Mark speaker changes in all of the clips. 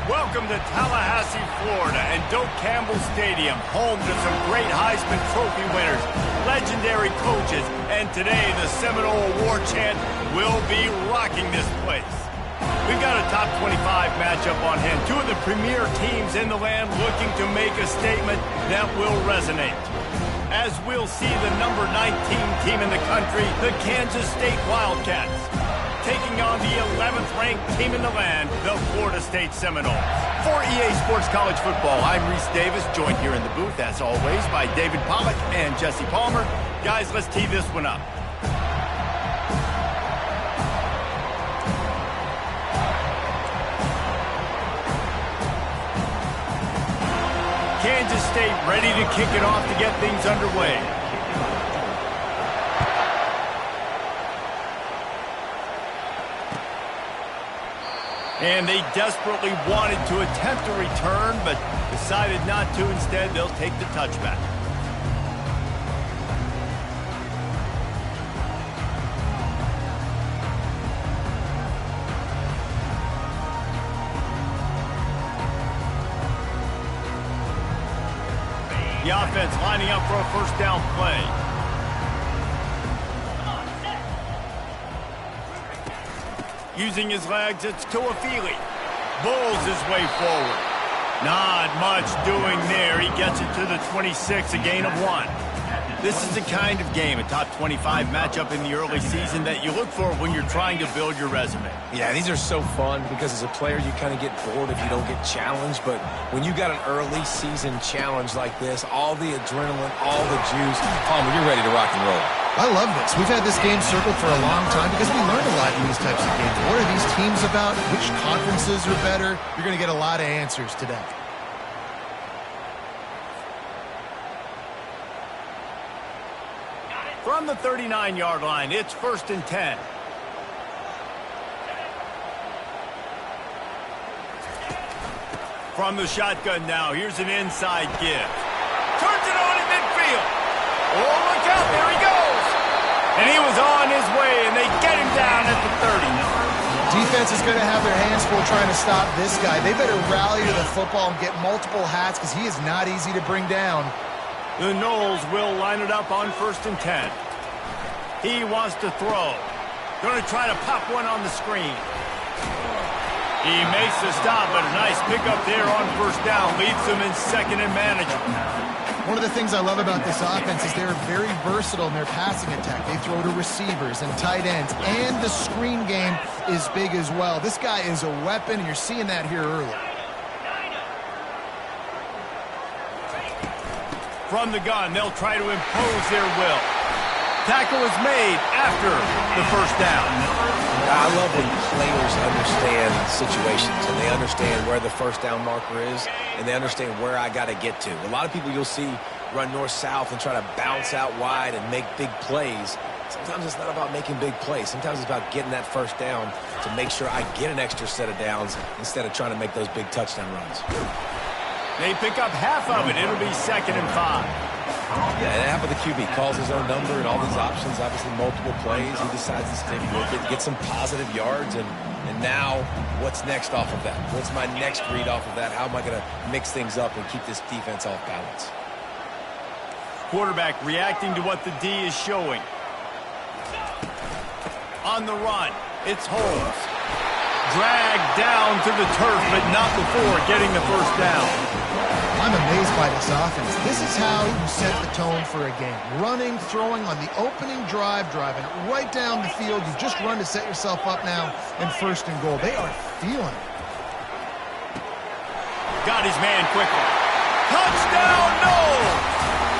Speaker 1: Welcome to Tallahassee, Florida, and Doak Campbell Stadium, home to some great Heisman Trophy winners, legendary coaches, and today the Seminole Award chant will be rocking this place. We've got a top 25 matchup on hand. Two of the premier teams in the land looking to make a statement that will resonate. As we'll see the number 19 team in the country, the Kansas State Wildcats, taking on the 11th ranked team in the land, the Florida State Seminoles. For EA Sports College Football, I'm Reese Davis, joined here in the booth, as always, by David Pollack and Jesse Palmer. Guys, let's tee this one up. Kansas State ready to kick it off to get things underway. And they desperately wanted to attempt a return, but decided not to. Instead, they'll take the touchback. The offense lining up for a first down play. Using his legs, it's Tuafili. Bulls his way forward. Not much doing there. He gets it to the 26, a gain of 1. This is the kind of game, a top 25 matchup in the early season, that you look for when you're trying to build your resume.
Speaker 2: Yeah, these are so fun because as a player, you kind of get bored if you don't get challenged. But when you got an early season challenge like this, all the adrenaline, all the juice, Palmer, you're ready to rock and roll.
Speaker 3: I love this. We've had this game circled for a long time because we learn a lot in these types of games. What are these teams about? Which conferences are better? You're going to get a lot of answers today.
Speaker 1: From the 39-yard line, it's 1st and 10. From the shotgun now, here's an inside give. Turns it on in midfield. Oh, look out, there he goes. And he was on his way, and they get him down at the 30.
Speaker 3: Defense is going to have their hands full trying to stop this guy. They better rally to the football and get multiple hats because he is not easy to bring down.
Speaker 1: The Noles will line it up on 1st and 10. He wants to throw. Going to try to pop one on the screen. He makes the stop, but a nice pickup there on 1st down. Leaves them in 2nd and manageable.
Speaker 3: One of the things I love about this offense is they're very versatile in their passing attack. They throw to receivers and tight ends, and the screen game is big as well. This guy is a weapon, and you're seeing that here early.
Speaker 1: From the gun, they'll try to impose their will. Tackle is made after the 1st down.
Speaker 2: I love when players understand situations and they understand where the 1st down marker is and they understand where I got to get to. A lot of people you'll see run north-south and try to bounce out wide and make big plays. Sometimes it's not about making big plays. Sometimes it's about getting that 1st down to make sure I get an extra set of downs instead of trying to make those big touchdown runs.
Speaker 1: They pick up half of it. It'll be 2nd and 5.
Speaker 2: Yeah, and half of the QB calls his own number and all these options, obviously multiple plays. He decides to stick with it, get some positive yards, and now what's next off of that? What's my next read off of that? How am I going to mix things up and keep this defense off balance?
Speaker 1: Quarterback reacting to what the D is showing. On the run, it's Holmes. Dragged down to the turf, but not before getting the 1st down.
Speaker 3: I'm amazed by this offense. This is how you set the tone for a game. Running, throwing on the opening drive, driving right down the field. You just run to set yourself up now in 1st and goal. They are feeling it.
Speaker 1: Got his man quickly. Touchdown, Noles!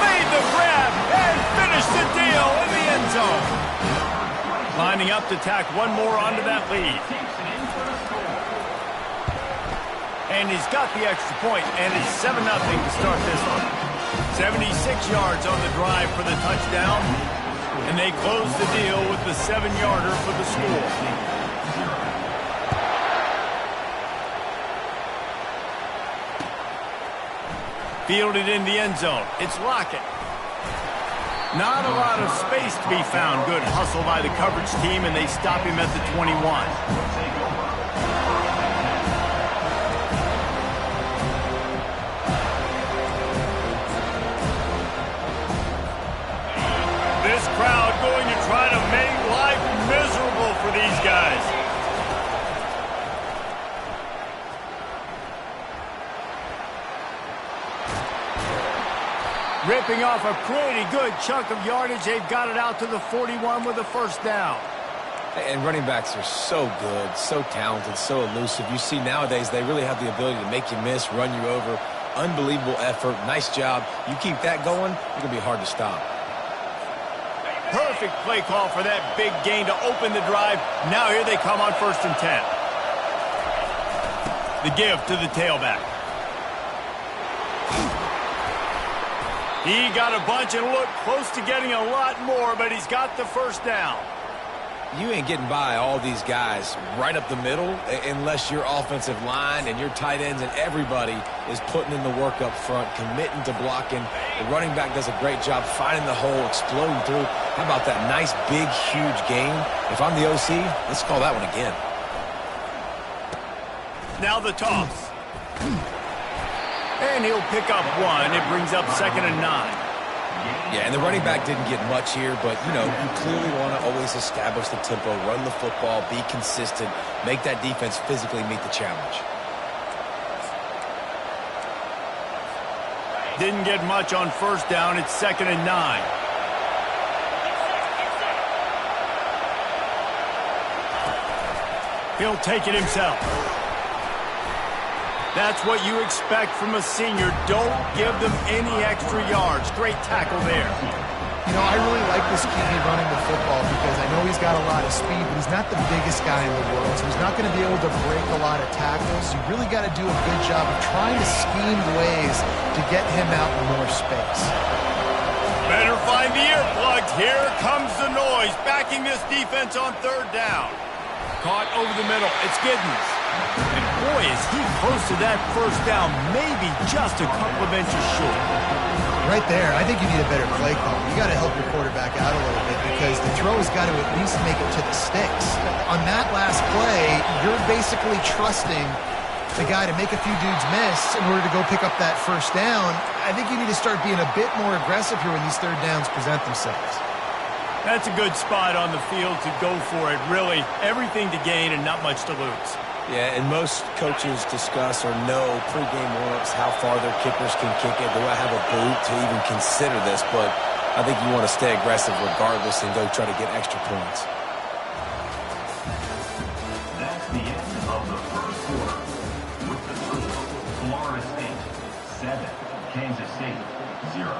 Speaker 1: Made the grab and finished the deal in the end zone. Lining up to tack one more onto that lead. And he's got the extra point, and it's 7-0 to start this one. 76 yards on the drive for the touchdown, and they close the deal with the 7-yarder for the score. Fielded in the end zone. It's Lockett. Not a lot of space to be found. Good hustle by the coverage team, and they stop him at the 21. going to try to make life miserable for these guys. Ripping off a pretty good chunk of yardage. They've got it out to the 41 with a first down.
Speaker 2: And running backs are so good, so talented, so elusive. You see nowadays they really have the ability to make you miss, run you over. Unbelievable effort. Nice job. You keep that going, it's going to be hard to stop.
Speaker 1: Perfect play call for that big gain to open the drive. Now here they come on 1st and 10. The give to the tailback. He got a bunch and looked close to getting a lot more, but he's got the first down.
Speaker 2: You ain't getting by all these guys right up the middle unless your offensive line and your tight ends and everybody is putting in the work up front, committing to blocking. The running back does a great job finding the hole, exploding through. How about that nice, big, huge gain? If I'm the OC, let's call that one again.
Speaker 1: Now the toss. And he'll pick up one. It brings up 2nd and 9.
Speaker 2: Yeah, and the running back didn't get much here, but, you know, you clearly want to always establish the tempo, run the football, be consistent, make that defense physically meet the challenge.
Speaker 1: Didn't get much on 1st down. It's 2nd and 9. He'll take it himself. That's what you expect from a senior. Don't give them any extra yards. Great tackle there.
Speaker 3: You know, I really like this QB running the football because I know he's got a lot of speed, but he's not the biggest guy in the world, so he's not going to be able to break a lot of tackles. You really got to do a good job of trying to scheme ways to get him out in more space.
Speaker 1: Better find the earplugs. Here comes the noise, backing this defense on 3rd down. Caught over the middle. It's Giddens. And boy, is he close to that first down, maybe just a couple of inches short.
Speaker 3: Right there, I think you need a better play call. You got to help your quarterback out a little bit because the throw has got to at least make it to the sticks. On that last play, you're basically trusting the guy to make a few dudes miss in order to go pick up that first down. I think you need to start being a bit more aggressive here when these 3rd downs present themselves.
Speaker 1: That's a good spot on the field to go for it. Really, everything to gain and not much to lose.
Speaker 2: Yeah, and most coaches discuss or know pregame warm-ups how far their kickers can kick it. Do I have a boot to even consider this? But I think you want to stay aggressive regardless and go try to get extra points.
Speaker 4: That's the end of the first quarter. With the score, Florida State 7, Kansas State 0.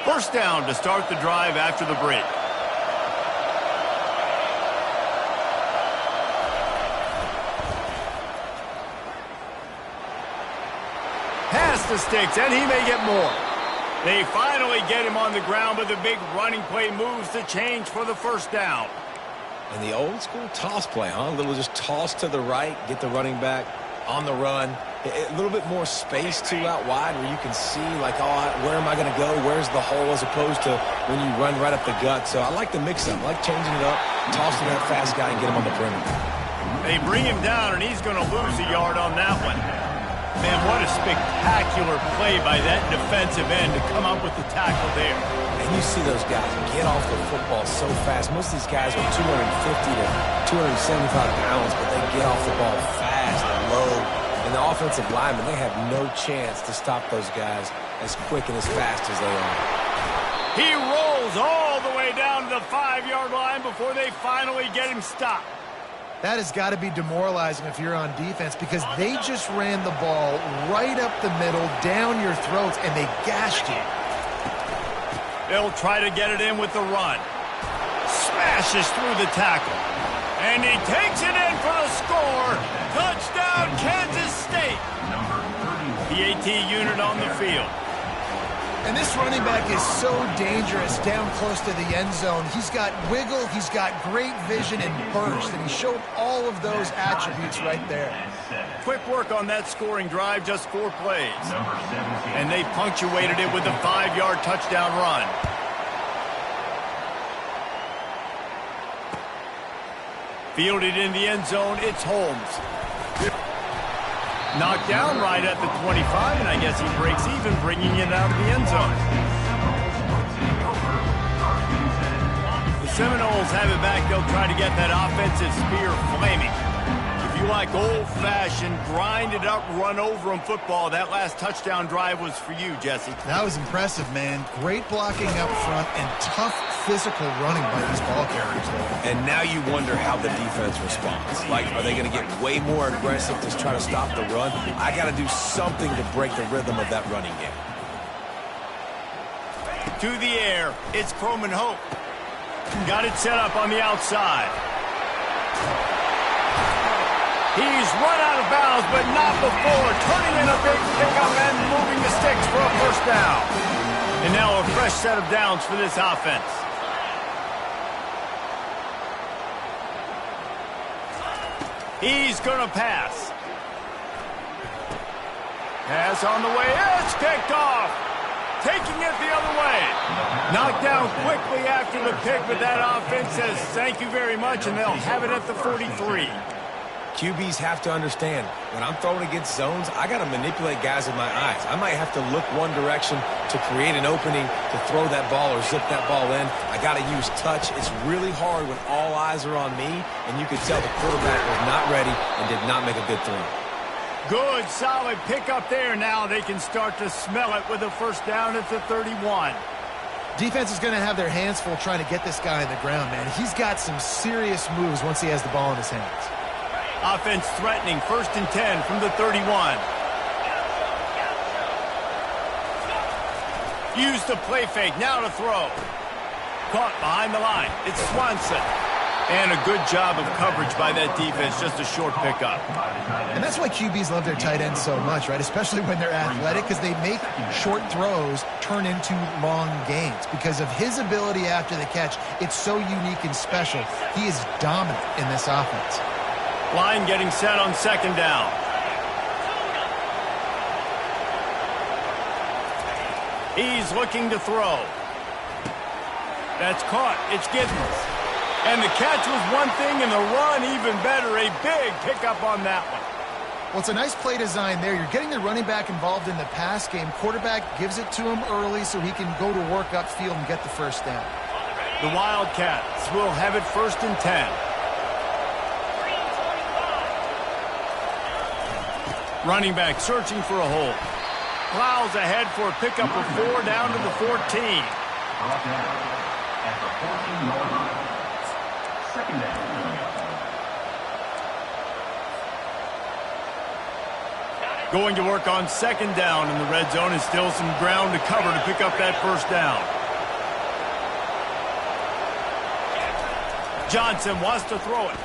Speaker 1: First down to start the drive after the break. Past the sticks, and he may get more. They finally get him on the ground, but the big running play moves the change for the first down.
Speaker 2: And the old school toss play, huh? A little just toss to the right, get the running back on the run. A little bit more space, too, out wide where you can see, like, oh, where am I going to go? Where's the hole as opposed to when you run right up the gut. So I like the mix-up. I like changing it up, tossing that fast guy and get him on the perimeter.
Speaker 1: They bring him down, and he's going to lose a yard on that one. Man, what a spectacular play by that defensive end to come up with the tackle there.
Speaker 2: And you see those guys get off the football so fast. Most of these guys are 250 to 275 pounds, but they get off the ball fast and low. And the offensive linemen, they have no chance to stop those guys as quick and as fast as they are.
Speaker 1: He rolls all the way down to the 5-yard line before they finally get him stopped.
Speaker 3: That has got to be demoralizing if you're on defense because they just ran the ball right up the middle, down your throats, and they gashed you.
Speaker 1: They'll try to get it in with the run. Smashes through the tackle. And he takes it in for the score. Touchdown, Kansas State. The AT unit on the field.
Speaker 3: And this running back is so dangerous down close to the end zone. He's got wiggle, he's got great vision and burst, and he showed all of those attributes right there.
Speaker 1: Quick work on that scoring drive, just 4 plays. And they punctuated it with a 5-yard touchdown run. Fielded in the end zone, it's Holmes. Knocked down right at the 25, and I guess he breaks even, bringing it out of the end zone. The Seminoles have it back. They'll try to get that offensive spear flaming. If you like old-fashioned, grind-it-up, run-over-'em football, that last touchdown drive was for you, Jesse.
Speaker 3: That was impressive, man. Great blocking up front and tough physical running by these ball carriers there.
Speaker 2: And now you wonder how the defense responds. Like, are they going to get way more aggressive to try to stop the run? I got to do something to break the rhythm of that running game.
Speaker 1: To the air, it's Croman Hope. Got it set up on the outside. He's run out of bounds, but not before turning in a big pickup and moving the sticks for a first down. And now a fresh set of downs for this offense. He's going to pass. Pass on the way. It's picked off. Taking it the other way. Knocked down quickly after the pick, but that offense says thank you very much, and they'll have it at the 43.
Speaker 2: QBs have to understand, when I'm throwing against zones, I got to manipulate guys with my eyes. I might have to look one direction to create an opening to throw that ball or zip that ball in. I got to use touch. It's really hard when all eyes are on me, and you could tell the quarterback was not ready and did not make a good throw.
Speaker 1: Good, solid pickup there. Now they can start to smell it with a first down at the 31.
Speaker 3: Defense is going to have their hands full trying to get this guy on the ground, man. He's got some serious moves once he has the ball in his hands.
Speaker 1: Offense threatening, 1st and 10 from the 31. Use the play fake, now to throw. Caught behind the line, it's Swanson. And a good job of coverage by that defense, just a short pickup.
Speaker 3: And that's why QBs love their tight ends so much, right? Especially when they're athletic, because they make short throws turn into long gains. Because of his ability after the catch, it's so unique and special. He is dominant in this offense.
Speaker 1: Line getting set on 2nd down. He's looking to throw. That's caught. It's Giddens. And the catch was one thing, and the run even better. A big pickup on that one.
Speaker 3: Well, it's a nice play design there. You're getting the running back involved in the pass game. Quarterback gives it to him early so he can go to work upfield and get the first down.
Speaker 1: The Wildcats will have it 1st and 10. Running back searching for a hole. Plows ahead for a pickup of 4 down to the 14.
Speaker 4: At the 14-yard line. 2nd down.
Speaker 1: Going to work on 2nd down in the red zone, and still some ground to cover to pick up that first down. Johnson wants to throw it.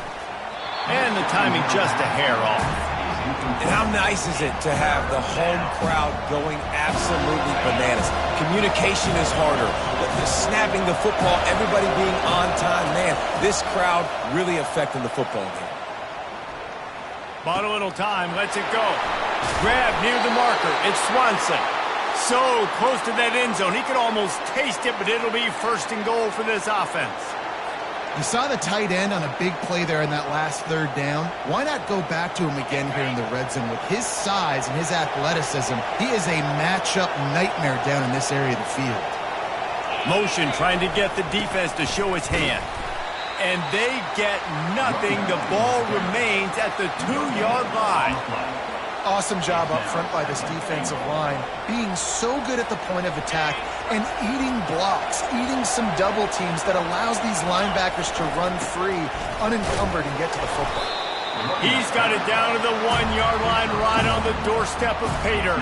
Speaker 1: And the timing just a hair off.
Speaker 2: And how nice is it to have the home crowd going absolutely bananas? Communication is harder. The snapping the football, everybody being on time. Man, this crowd really affecting the football game.
Speaker 1: Bought a little time, lets it go. Grab near the marker. It's Swanson. So close to that end zone. He could almost taste it, but it'll be 1st and goal for this offense.
Speaker 3: You saw the tight end on a big play there in that last 3rd down. Why not go back to him again here in the red zone? With his size and his athleticism, he is a matchup nightmare down in this area of the field.
Speaker 1: Motion trying to get the defense to show his hand. And they get nothing. The ball remains at the 2-yard line.
Speaker 3: Awesome job up front by this defensive line, being so good at the point of attack and eating blocks, eating some double teams that allows these linebackers to run free, unencumbered, and get to the football.
Speaker 1: He's got it down to the 1-yard line, right on the doorstep of Pater.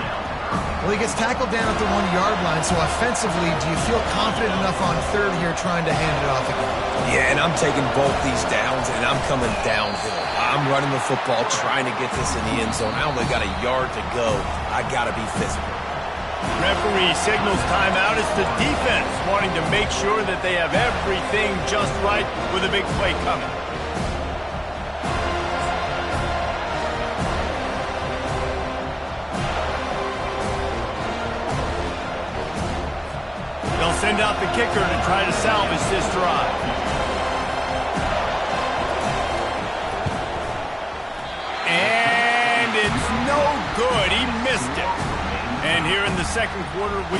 Speaker 3: Well, he gets tackled down at the 1-yard line, so offensively, do you feel confident enough on 3rd here trying to hand it off again?
Speaker 2: Yeah, and I'm taking both these downs, and I'm coming downhill. I'm running the football, trying to get this in the end zone. I only got a yard to go. I got to be physical.
Speaker 1: Referee signals timeout. It's the defense wanting to make sure that they have everything just right with a big play coming. They'll send out the kicker to try to salvage this drive. And it's no good. He missed it. And here in the second quarter, we...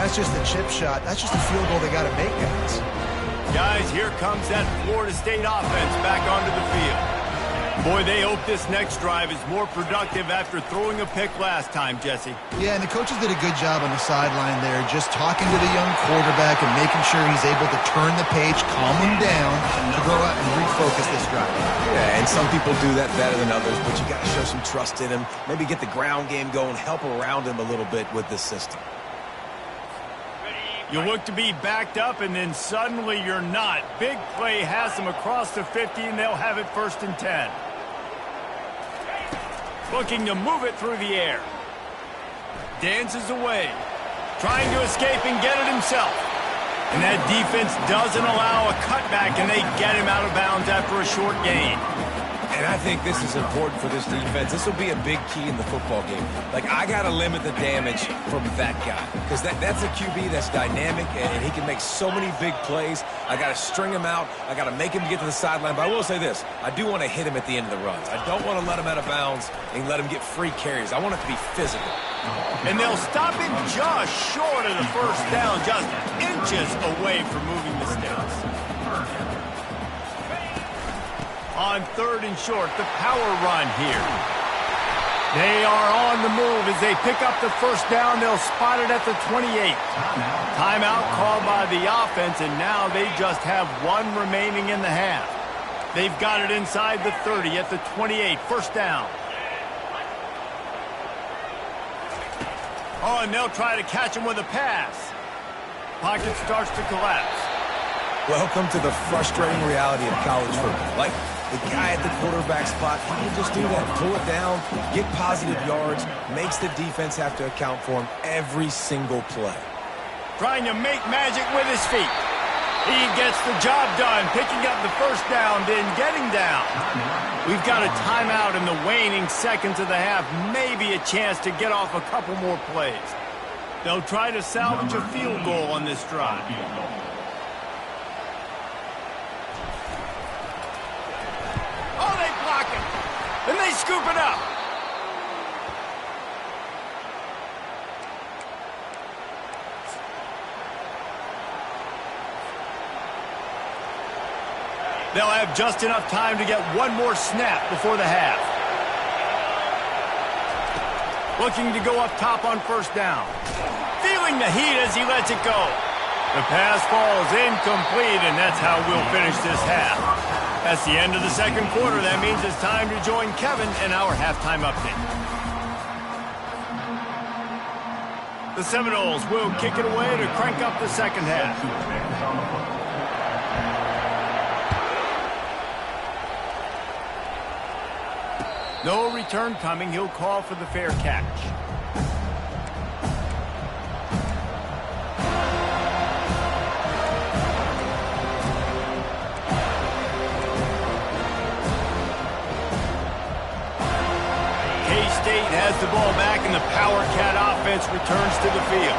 Speaker 3: That's just a chip shot. That's just a field goal they got to make, guys.
Speaker 1: Guys, here comes that Florida State offense back onto the field. Boy, they hope this next drive is more productive after throwing a pick last time, Jesse.
Speaker 3: Yeah, and the coaches did a good job on the sideline there, just talking to the young quarterback and making sure he's able to turn the page, calm him down, to go out and refocus this drive.
Speaker 2: Yeah, and some people do that better than others, but you got to show some trust in him. Maybe get the ground game going, help around him a little bit with this system.
Speaker 1: You look to be backed up, and then suddenly you're not. Big play has them across the 50, and they'll have it 1st and 10. Looking to move it through the air. Dances away. Trying to escape and get it himself. And that defense doesn't allow a cutback, and they get him out of bounds after a short gain.
Speaker 2: And I think this is important for this defense. This will be a big key in the football game. Like, I got to limit the damage from that guy because that's a QB that's dynamic, and he can make so many big plays. I got to string him out. I got to make him get to the sideline. But I will say this. I do want to hit him at the end of the runs. I don't want to let him out of bounds and let him get free carries. I want it to be physical.
Speaker 1: And they'll stop him just short of the 1st down, just inches away from moving the sticks. On 3rd and short, the power run here. They are on the move as they pick up the 1st down. They'll spot it at the 28. Timeout called by the offense, and now they just have 1 remaining in the half. They've got it inside the 30 at the 28, 1st down. Oh, and they'll try to catch him with a pass. Pocket starts to collapse.
Speaker 2: Welcome to the frustrating reality of college football. Like, the guy at the quarterback spot, he can just do that. Pull it down, get positive yards, makes the defense have to account for him every single play.
Speaker 1: Trying to make magic with his feet. He gets the job done, picking up the 1st down, then getting down. We've got a timeout in the waning seconds of the half. Maybe a chance to get off a couple more plays. They'll try to salvage a field goal on this drive. Oh, they block it. And they scoop it up. They'll have just enough time to get 1 more snap before the half. Looking to go up top on 1st down. Feeling the heat as he lets it go. The pass falls incomplete, and that's how we'll finish this half. That's the end of the second quarter. That means it's time to join Kevin in our halftime update. The Seminoles will kick it away to crank up the second half. No return coming. He'll call for the fair catch. K-State has the ball back, and the Power Cat offense returns to the field.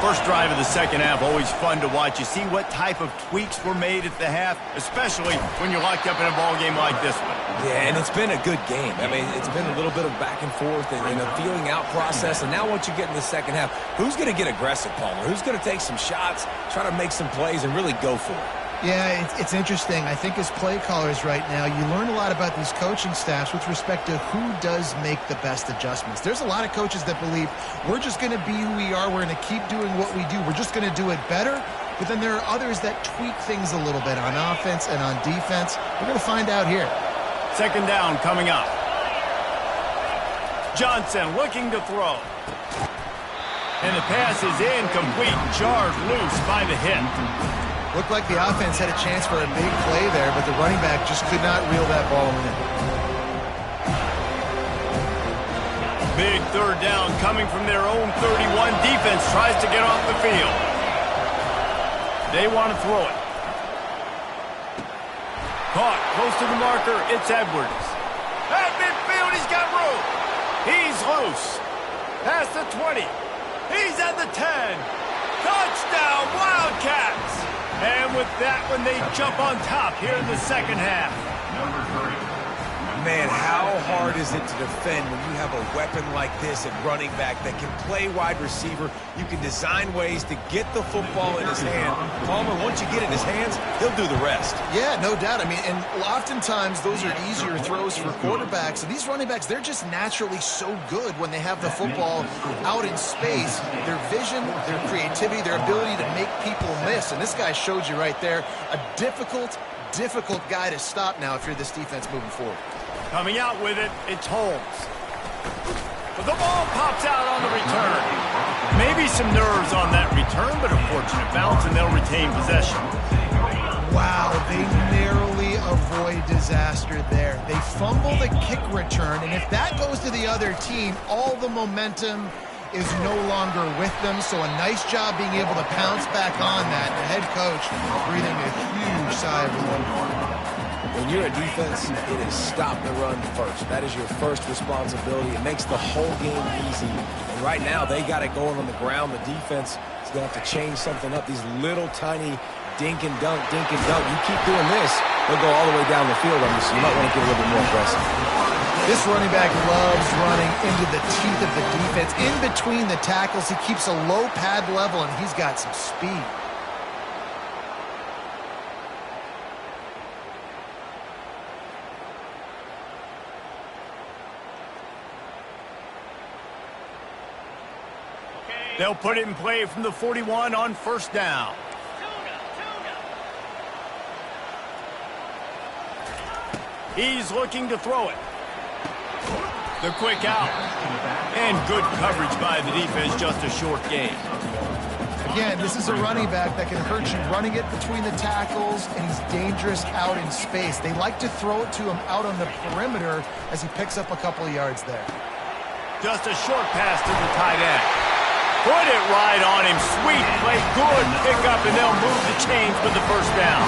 Speaker 1: First drive of the second half, always fun to watch. You see what type of tweaks were made at the half, especially when you're locked up in a ball game like this one.
Speaker 2: Yeah, and it's been a good game. I mean, it's been a little bit of back and forth and a feeling out process. And now once you get in the second half, who's going to get aggressive, Palmer? Who's going to take some shots, try to make some plays, and really go for it?
Speaker 3: Yeah, it's interesting. I think as play callers right now, you learn a lot about these coaching staffs with respect to who does make the best adjustments. There's a lot of coaches that believe we're just going to be who we are. We're going to keep doing what we do. We're just going to do it better. But then there are others that tweak things a little bit on offense and on defense. We're going to find out here.
Speaker 1: Second down coming up. Johnson looking to throw. And the pass is incomplete, jarred loose by the hit.
Speaker 3: Looked like the offense had a chance for a big play there, but the running back just could not reel that ball in.
Speaker 1: Big third down coming from their own 31. Defense tries to get off the field. They want to throw it. Caught close to the marker. It's Edwards. At midfield, he's got room. He's loose. Past the 20. He's at the 10. Touchdown, Wildcats. And with that one, they jump on top here in the second half.
Speaker 4: Number 3.
Speaker 2: Man, how hard is it to defend when you have a weapon like this at running back that can play wide receiver? You can design ways to get the football in his hand. Palmer, once you get it in his hands, he'll do the rest.
Speaker 3: Yeah, no doubt. I mean, and oftentimes those are easier throws for quarterbacks. And these running backs, they're just naturally so good when they have the football out in space. Their vision, their creativity, their ability to make people miss. And this guy showed you right there a difficult guy to stop now if you're this defense moving forward.
Speaker 1: Coming out with it, it's Holmes. But the ball pops out on the return. Maybe some nerves on that return, but a fortunate bounce, and they'll retain possession.
Speaker 3: Wow, they narrowly avoid disaster there. They fumble the kick return, and if that goes to the other team, all the momentum is no longer with them. So a nice job being able to pounce back on that. The head coach breathing a huge sigh of relief.
Speaker 2: When you're a defense, it is stop the run first. That is your first responsibility. It makes the whole game easy. And right now, they got it going on the ground. The defense is going to have to change something up. These little tiny dink and dunk. You keep doing this, they'll go all the way down the field on you, so you might want to get a little bit more aggressive.
Speaker 3: This running back loves running into the teeth of the defense. In between the tackles, he keeps a low pad level, and he's got some speed.
Speaker 1: They'll put it in play from the 41 on first down. He's looking to throw it. The quick out. And good coverage by the defense, just a short gain.
Speaker 3: Again, this is a running back that can hurt you running it between the tackles, and he's dangerous out in space. They like to throw it to him out on the perimeter as he picks up a couple of yards there.
Speaker 1: Just a short pass to the tight end. Put it right on him. Sweet play. Good pickup, and they'll move the chains with the first down.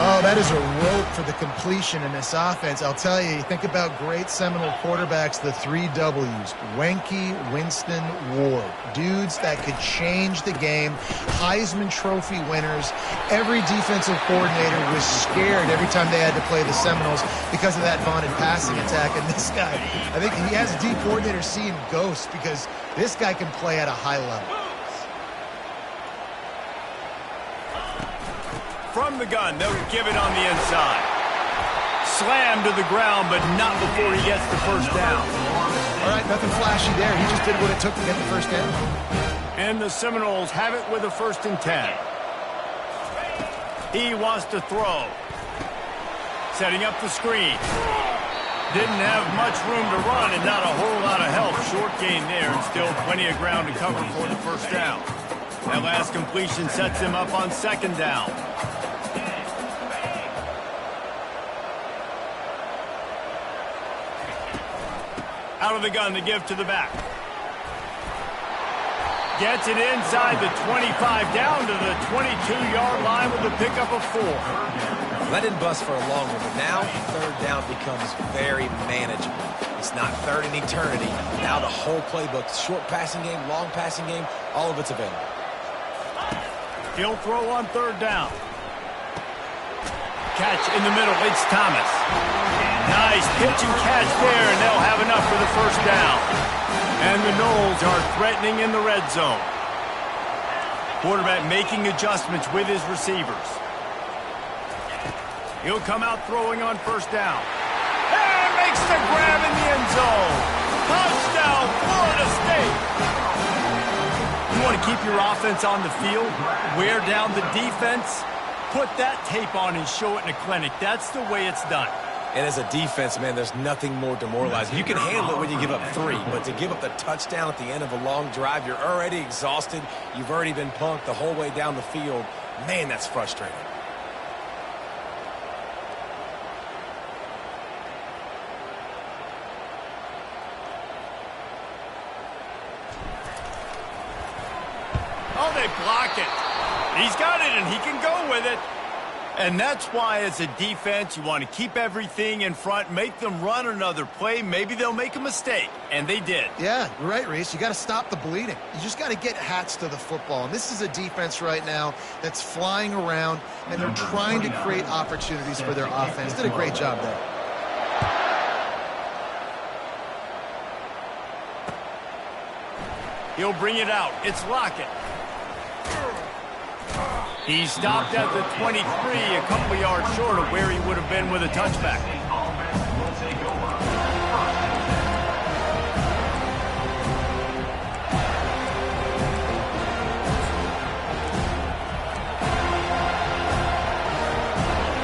Speaker 3: Oh, that is a rope for the completion in this offense. I'll tell you, you think about great Seminole quarterbacks, the 3 W's. Wenke, Winston, Ward. Dudes that could change the game. Heisman Trophy winners. Every defensive coordinator was scared every time they had to play the Seminoles because of that vaunted passing attack. And this guy, I think he has D coordinators seeing ghosts because this guy can play at a high level.
Speaker 1: From the gun, they'll give it on the inside. Slam to the ground, but not before he gets the first down.
Speaker 3: All right, nothing flashy there. He just did what it took to get the first down.
Speaker 1: And the Seminoles have it with a 1st and 10. He wants to throw. Setting up the screen. Didn't have much room to run and not a whole lot of help. Short gain there and still plenty of ground to cover for the first down. That last completion sets him up on 2nd down. Out of the gun to give to the back. Gets it inside the 25, down to the 22-yard line with a pickup of 4.
Speaker 2: That didn't bust for a long one, but now 3rd down becomes very manageable. It's not 3rd in eternity. Now the whole playbook, short passing game, long passing game, all of it's available.
Speaker 1: He'll throw on 3rd down. Catch in the middle, it's Thomas. Nice pitch and catch there, and they'll have enough for the first down. And the Noles are threatening in the red zone. Quarterback making adjustments with his receivers. He'll come out throwing on 1st down. And makes the grab in the end zone. Touchdown, Florida State. You want to keep your offense on the field, wear down the defense, put that tape on and show it in a clinic. That's the way it's done.
Speaker 2: And as a defense, man, there's nothing more demoralizing. You can handle it when you give up 3, but to give up the touchdown at the end of a long drive, you're already exhausted. You've already been punked the whole way down the field. Man, that's frustrating.
Speaker 1: Oh, they block it. He's got it, and he can go with it. And that's why, as a defense, you want to keep everything in front, make them run another play. Maybe they'll make a mistake, and they did.
Speaker 3: Yeah, you're right, Reese. You got to stop the bleeding. You just got to get hats to the football. And this is a defense right now that's flying around, and they're trying to create opportunities for their offense. Did a great job there.
Speaker 1: He'll bring it out. It's Lockett. He stopped at the 23, a couple yards short of where he would have been with a touchback.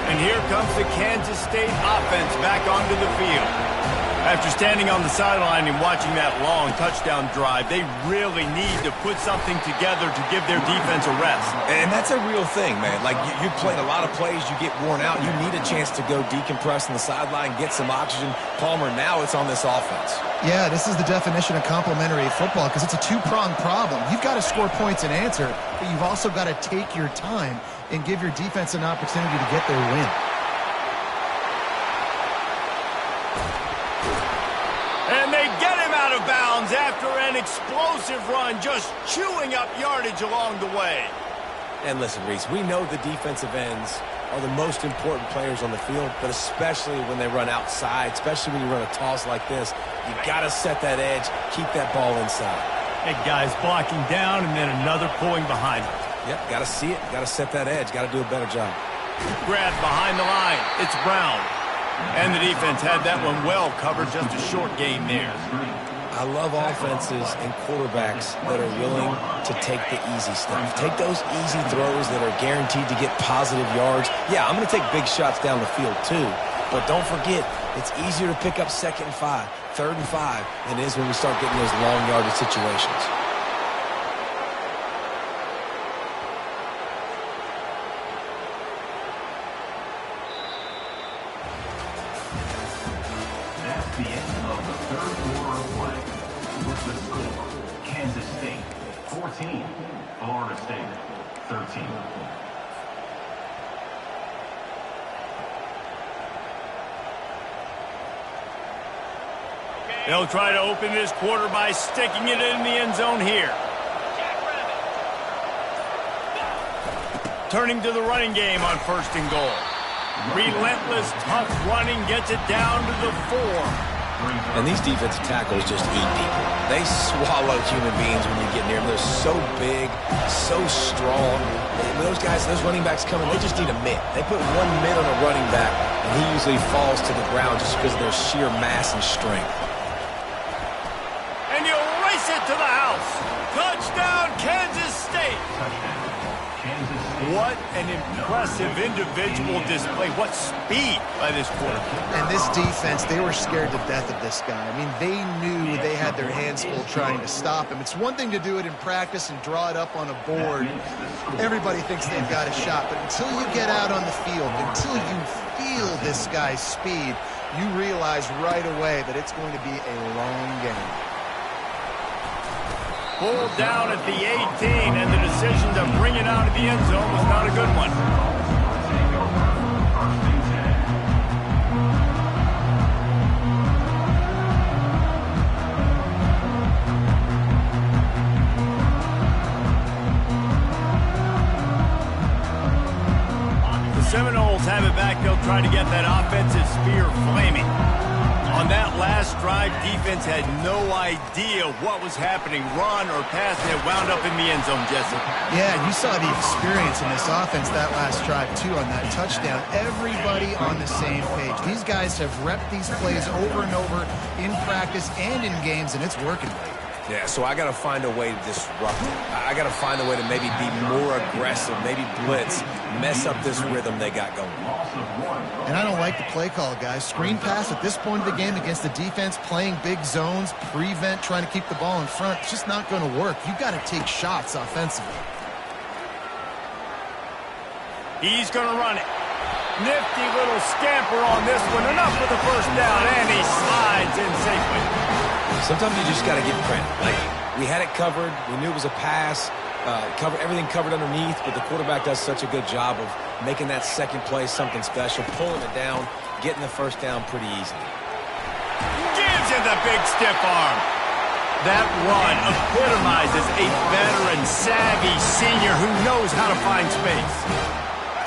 Speaker 1: And here comes the Kansas State offense back onto the field. After standing on the sideline and watching that long touchdown drive, they really need to put something together to give their defense a rest.
Speaker 2: And that's a real thing, man. Like, you played a lot of plays, you get worn out, you need a chance to go decompress on the sideline, get some oxygen. Palmer, now it's on this offense.
Speaker 3: Yeah, this is the definition of complementary football because it's a two-pronged problem. You've got to score points and answer, but you've also got to take your time and give your defense an opportunity to get their win.
Speaker 1: And they get him out of bounds after an explosive run, just chewing up yardage along the way.
Speaker 2: And listen, Reese, we know the defensive ends are the most important players on the field, but especially when they run outside, especially when you run a toss like this, you got to set that edge, keep that ball inside.
Speaker 1: That guy's blocking down and then another pulling behind him.
Speaker 2: Yep, got to see it, got to set that edge, got to do a better job.
Speaker 1: Grab behind the line. It's Brown. And the defense had that one well covered, just a short gain there.
Speaker 2: I love offenses and quarterbacks that are willing to take the easy stuff. Take those easy throws that are guaranteed to get positive yards. Yeah, I'm going to take big shots down the field too. But don't forget, it's easier to pick up 2nd and 5, 3rd and 5 than it is when we start getting those long yardage situations.
Speaker 4: The end of the third quarter of play. With the score, Kansas State 14, Florida State 13.
Speaker 1: They'll try to open this quarter by sticking it in the end zone here. Turning to the running game on 1st and goal. Relentless, tough running gets it down to the 4.
Speaker 2: And these defensive tackles just eat people. They swallow human beings when you get near them. They're so big, so strong. Those guys, those running backs coming, they just need a mitt. They put one mitt on a running back, and he usually falls to the ground just because of their sheer mass and strength.
Speaker 1: And you'll race it to the house. Touchdown, Kansas State. What an impressive individual display. What speed by this quarterback.
Speaker 3: And this defense, they were scared to death of this guy. I mean, they knew they had their hands full trying to stop him. It's one thing to do it in practice and draw it up on a board. Everybody thinks they've got a shot, but until you get out on the field, until you feel this guy's speed, you realize right away that it's going to be a long game.
Speaker 1: Pulled down at the 18, and the decision to bring it out of the end zone was not a good one. The Seminoles have it back. They'll try to get that offensive spear flaming. On that last drive, defense had no idea what was happening, run or pass, and it wound up in the end zone, Jesse.
Speaker 3: Yeah, you saw the experience in this offense that last drive, too, on that touchdown. Everybody on the same page. These guys have repped these plays over and over in practice and in games, and it's working.
Speaker 2: Yeah, so I got to find a way to disrupt it. I got to find a way to maybe be more aggressive, maybe blitz, mess up this rhythm they got going.
Speaker 3: And I don't like the play call, guys. Screen pass at this point of the game against the defense, playing big zones, prevent, trying to keep the ball in front. It's just not going to work. You've got to take shots offensively.
Speaker 1: He's going to run it. Nifty little scamper on this one. Enough for the first down, and he slides in safely.
Speaker 2: Sometimes you just got to give credit. Like, we had it covered. We knew it was a pass. everything covered underneath, but the quarterback does such a good job of making that second play something special, pulling it down, getting the first down pretty easily.
Speaker 1: Gives him the big stiff arm. That run epitomizes a veteran, savvy senior who knows how to find space.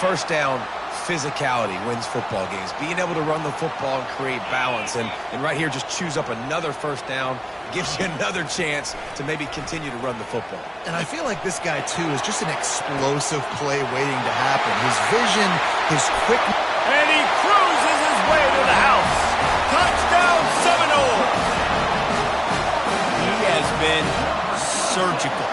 Speaker 2: First down, physicality wins football games. Being able to run the football and create balance. And right here, just choose up another first down, gives you another chance to maybe continue to run the football.
Speaker 3: And I feel like this guy, too, is just an explosive play waiting to happen. His vision, his quick...
Speaker 1: And he cruises his way to the house. Touchdown, Seminoles! He has been surgical.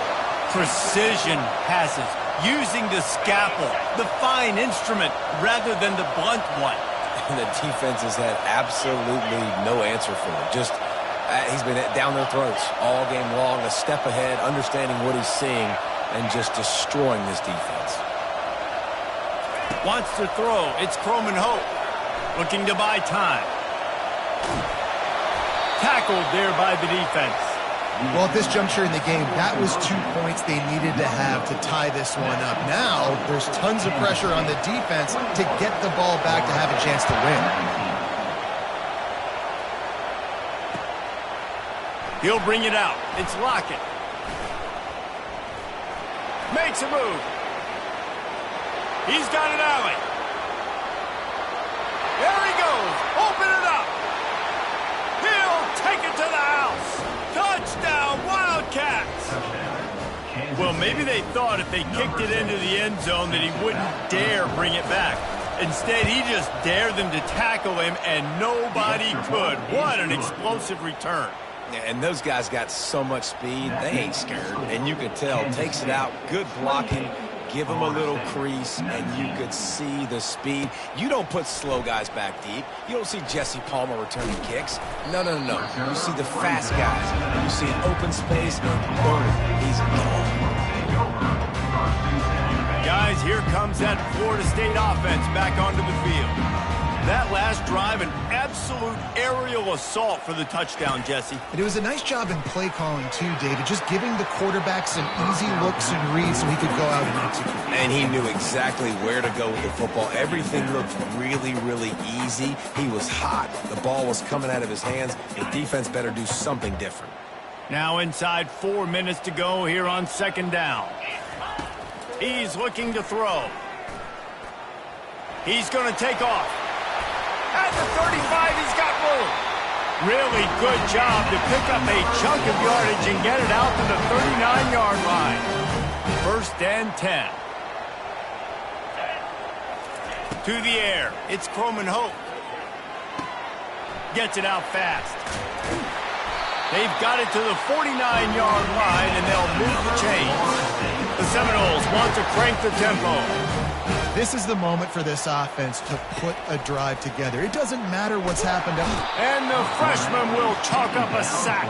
Speaker 1: Precision passes. Using the scalpel, the fine instrument, rather than the blunt one.
Speaker 2: And the defense has had absolutely no answer for it. Just, he's been down their throats all game long, a step ahead, understanding what he's seeing, and just destroying this defense.
Speaker 1: Wants to throw. It's Croman Hope. Looking to buy time. Tackled there by the defense.
Speaker 3: Well, at this juncture in the game, that was 2 points they needed to have to tie this one up. Now, there's tons of pressure on the defense to get the ball back to have a chance to win.
Speaker 1: He'll bring it out. It's Lockett. Makes a move. He's got an alley. There he goes. Open it up. He'll take it to the house. Touchdown, Wildcats! Well, maybe they thought if they kicked it into the end zone that he wouldn't dare bring it back. Instead, he just dared them to tackle him, and nobody could. What an explosive return.
Speaker 2: Yeah, and those guys got so much speed, they ain't scared. And you could tell, takes it out, good blocking, give him a little crease, and you could see the speed. You don't put slow guys back deep. You don't see Jesse Palmer returning kicks. No. You see the fast guys. You see an open space, and boom, he's gone.
Speaker 1: Guys, here comes that Florida State offense back onto the field. That last drive, an absolute aerial assault for the touchdown, Jesse.
Speaker 3: And it was a nice job in play calling, too, David, just giving the quarterback some easy looks and reads so he could go out and execute.
Speaker 2: And he knew exactly where to go with the football. Everything looked really, really easy. He was hot. The ball was coming out of his hands. The defense better do something different.
Speaker 1: Now inside 4 minutes to go here on second down. He's looking to throw. He's going to take off. At the 35, he's got room. Really good job to pick up a chunk of yardage and get it out to the 39-yard line. First and 10. To the air. It's Croman Hope. Gets it out fast. They've got it to the 49-yard line, and they'll move the chains. The Seminoles want to crank the tempo.
Speaker 3: This is the moment for this offense to put a drive together. It doesn't matter what's happened.
Speaker 1: And the freshman will chalk up a sack.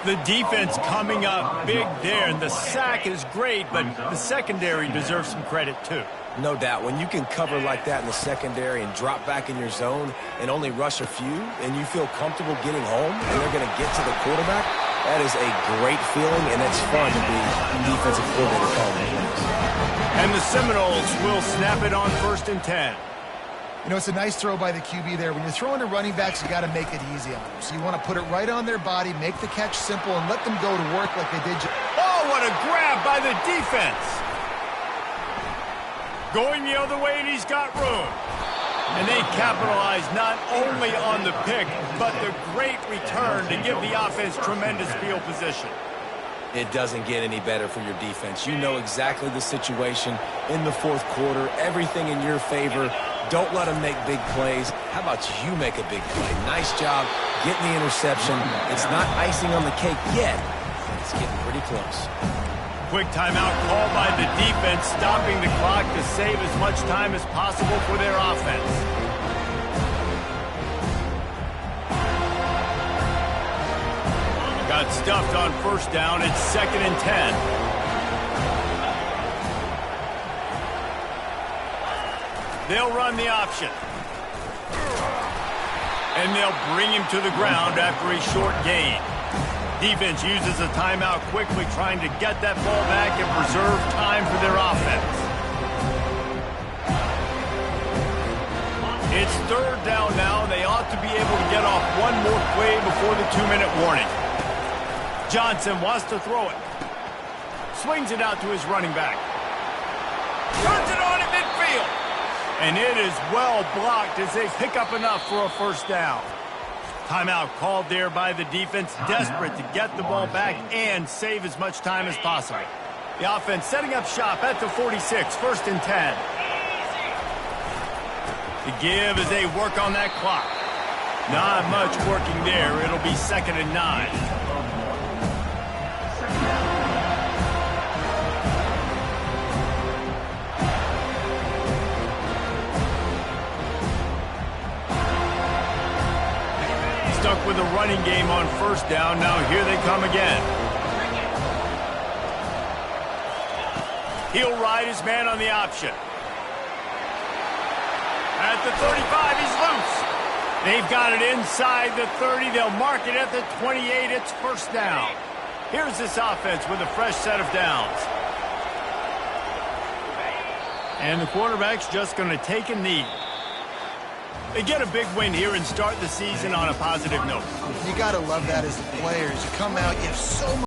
Speaker 1: The defense coming up big there, and the sack is great, but the secondary deserves some credit too.
Speaker 2: No doubt. When you can cover like that in the secondary and drop back in your zone and only rush a few, and you feel comfortable getting home, and they're going to get to the quarterback, that is a great feeling, and it's fun to be defensive coordinator calling plays.
Speaker 1: And the Seminoles will snap it on first and 10.
Speaker 3: You know, it's a nice throw by the QB there. When you're throwing to running backs, you got to make it easy on them. So you want to put it right on their body, make the catch simple, and let them go to work like they did.
Speaker 1: Oh, what a grab by the defense. Going the other way, and he's got room. And they capitalize not only on the pick, but the great return to give the offense tremendous field position.
Speaker 2: It doesn't get any better for your defense. You know exactly the situation in the fourth quarter, everything in your favor. Don't let them make big plays. How about you make a big play? Nice job getting the interception. It's not icing on the cake yet, but it's getting pretty close.
Speaker 1: Quick timeout called by the defense, stopping the clock to save as much time as possible for their offense. Got stuffed on first down. It's second and 10. They'll run the option. And they'll bring him to the ground after a short gain. Defense uses a timeout quickly, trying to get that ball back and preserve time for their offense. It's third down now, and they ought to be able to get off one more play before the 2-minute warning. Johnson wants to throw it. Swings it out to his running back. Turns it on in midfield. And it is well blocked as they pick up enough for a first down. Timeout called there by the defense, desperate to get the ball back and save as much time as possible. The offense setting up shop at the 46, first and 10. The give as they work on that clock. Not much working there. It'll be 2nd and 9. Stuck with a running game on first down. Now here they come again. He'll ride his man on the option. At the 35, he's loose. They've got it inside the 30. They'll mark it at the 28. It's first down. Here's this offense with a fresh set of downs. And the quarterback's just going to take a knee. They get a big win here and start the season on a positive note.
Speaker 3: You got to love that as a player. As you come out, you have so much